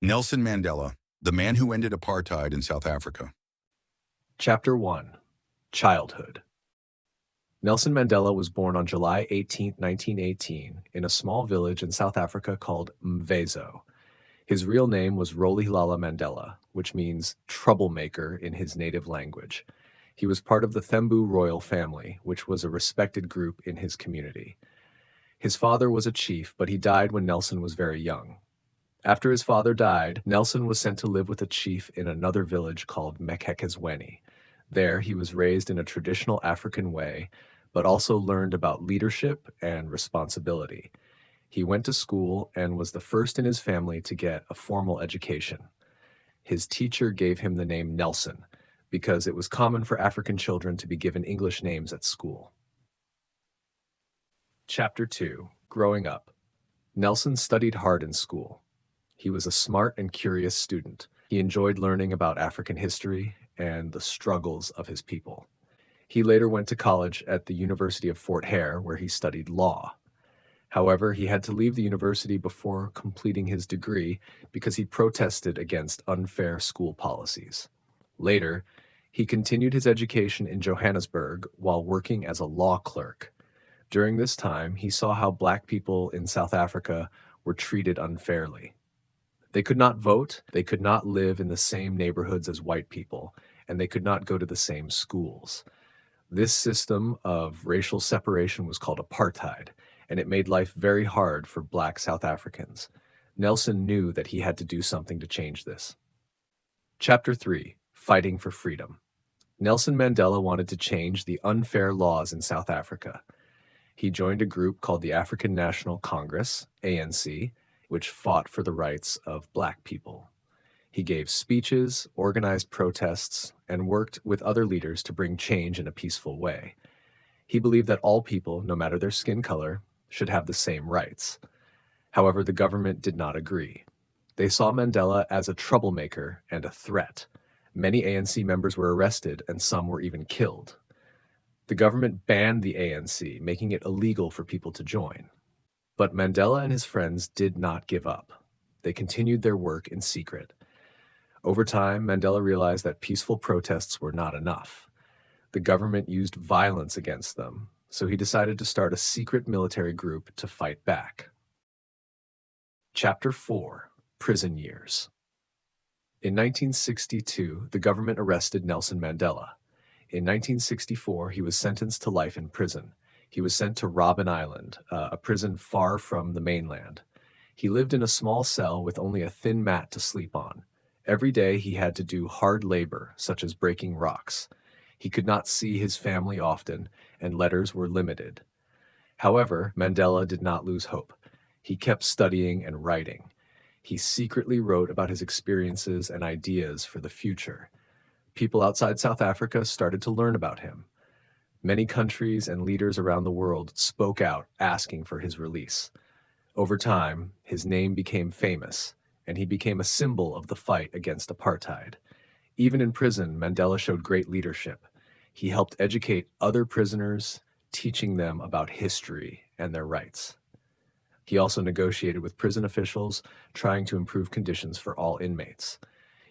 Nelson Mandela, the man who ended apartheid in South Africa. Chapter 1. Childhood. Nelson Mandela was born on July 18, 1918, in a small village in South Africa called Mvezo. His real name was Rolihlahla Mandela, which means troublemaker in his native language. He was part of the Thembu royal family, which was a respected group in his community. His father was a chief, but he died when Nelson was very young. After his father died, Nelson was sent to live with a chief in another village called Mekhekezweni. There, he was raised in a traditional African way, but also learned about leadership and responsibility. He went to school and was the first in his family to get a formal education. His teacher gave him the name Nelson because it was common for African children to be given English names at school. Chapter 2. Growing Up. Nelson studied hard in school. He was a smart and curious student. He enjoyed learning about African history and the struggles of his people. He later went to college at the University of Fort Hare, where he studied law. However, he had to leave the university before completing his degree because he protested against unfair school policies. Later, he continued his education in Johannesburg while working as a law clerk. During this time, he saw how Black people in South Africa were treated unfairly. They could not vote, they could not live in the same neighborhoods as white people, and they could not go to the same schools. This system of racial separation was called apartheid, and it made life very hard for Black South Africans. Nelson knew that he had to do something to change this. Chapter 3. Fighting for Freedom. Nelson Mandela wanted to change the unfair laws in South Africa. He joined a group called the African National Congress, ANC, which fought for the rights of Black people. He gave speeches, organized protests, and worked with other leaders to bring change in a peaceful way. He believed that all people, no matter their skin color, should have the same rights. However, the government did not agree. They saw Mandela as a troublemaker and a threat. Many ANC members were arrested, and some were even killed. The government banned the ANC, making it illegal for people to join. But Mandela and his friends did not give up. They continued their work in secret. Over time, Mandela realized that peaceful protests were not enough. The government used violence against them, so he decided to start a secret military group to fight back. Chapter 4. Prison Years. In 1962, the government arrested Nelson Mandela. In 1964, he was sentenced to life in prison. He was sent to Robben Island, a prison far from the mainland. He lived in a small cell with only a thin mat to sleep on. Every day he had to do hard labor, such as breaking rocks. He could not see his family often, and letters were limited. However, Mandela did not lose hope. He kept studying and writing. He secretly wrote about his experiences and ideas for the future. People outside South Africa started to learn about him. Many countries and leaders around the world spoke out asking for his release. Over time, his name became famous, and he became a symbol of the fight against apartheid. Even in prison, Mandela showed great leadership. He helped educate other prisoners, teaching them about history and their rights. He also negotiated with prison officials, trying to improve conditions for all inmates.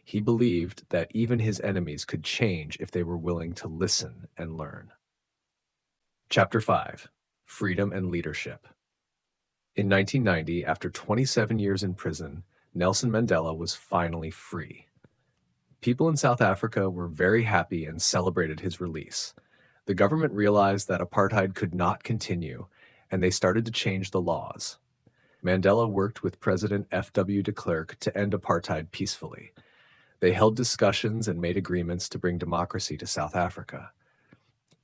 He believed that even his enemies could change if they were willing to listen and learn. Chapter 5. Freedom and Leadership. In 1990, after 27 years in prison, Nelson Mandela was finally free. People in South Africa were very happy and celebrated his release. The government realized that apartheid could not continue, and they started to change the laws. Mandela worked with President F.W. de Klerk to end apartheid peacefully. They held discussions and made agreements to bring democracy to South Africa.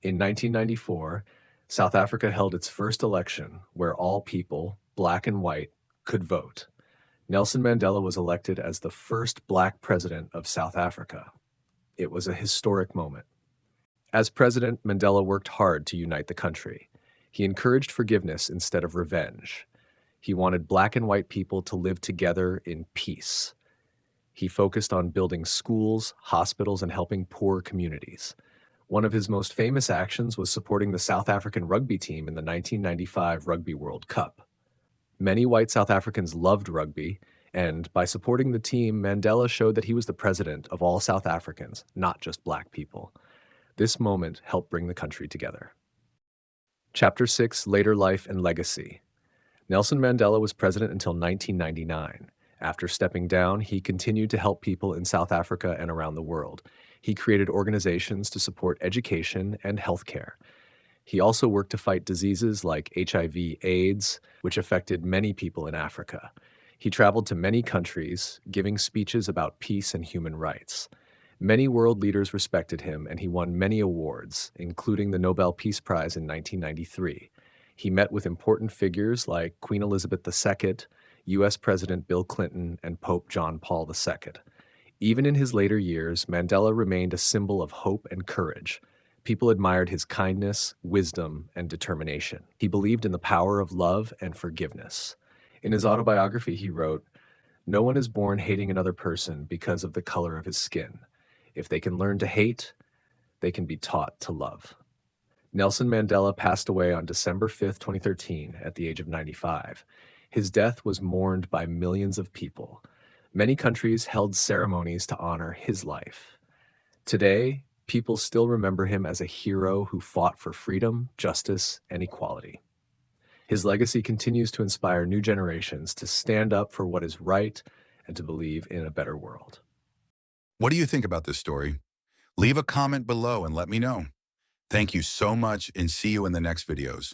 In 1994, South Africa held its first election where all people, Black and white, could vote. Nelson Mandela was elected as the first Black president of South Africa. It was a historic moment. As president, Mandela worked hard to unite the country. He encouraged forgiveness instead of revenge. He wanted Black and white people to live together in peace. He focused on building schools, hospitals, and helping poor communities. One of his most famous actions was supporting the South African rugby team in the 1995 Rugby World Cup. Many white South Africans loved rugby, And by supporting the team, Mandela showed that he was the president of all South Africans, not just black people. This moment helped bring the country together. Chapter 6: Later Life and Legacy. Nelson Mandela was president until 1999. After stepping down, he continued to help people in South Africa and around the world. He created organizations to support education and healthcare. He also worked to fight diseases like HIV/AIDS, which affected many people in Africa. He traveled to many countries, giving speeches about peace and human rights. Many world leaders respected him, and he won many awards, including the Nobel Peace Prize in 1993. He met with important figures like Queen Elizabeth II, US President Bill Clinton, and Pope John Paul II. Even in his later years, Mandela remained a symbol of hope and courage. People admired his kindness, wisdom, and determination. He believed in the power of love and forgiveness. In his autobiography, he wrote, "No one is born hating another person because of the color of his skin. If they can learn to hate, they can be taught to love." Nelson Mandela passed away on December 5, 2013, at the age of 95. His death was mourned by millions of people. Many countries held ceremonies to honor his life. Today, people still remember him as a hero who fought for freedom, justice, and equality. His legacy continues to inspire new generations to stand up for what is right and to believe in a better world. What do you think about this story? Leave a comment below and let me know. Thank you so much and see you in the next videos.